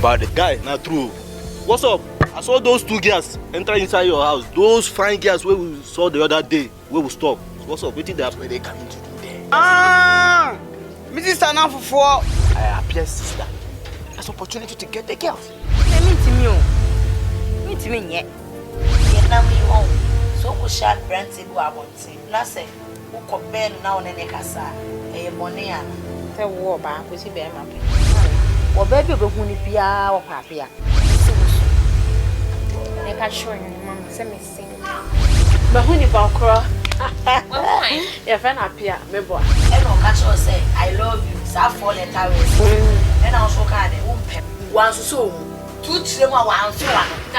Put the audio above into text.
about it. Guy, not true. What's up? I saw those two girls enter inside your house. Those fine girls where we saw the other day, where we stop. What's up? What did they coming to do there? Ah! Mrs. Sana for I appear sister. That's opportunity to get the girls. Me to me yet. Yet now we own. So we shall brand to go about him. Last say, who compare now in a casa, a moniana. The war back with him. Or baby, but who ni pia or papia. They can show you, Mom. Send me sing. But who ni Balcro? Your friend appear, me boy. And no catch us say, I love you. Sa 4 letters. And I also can't. One so 2 children, 1 so 1.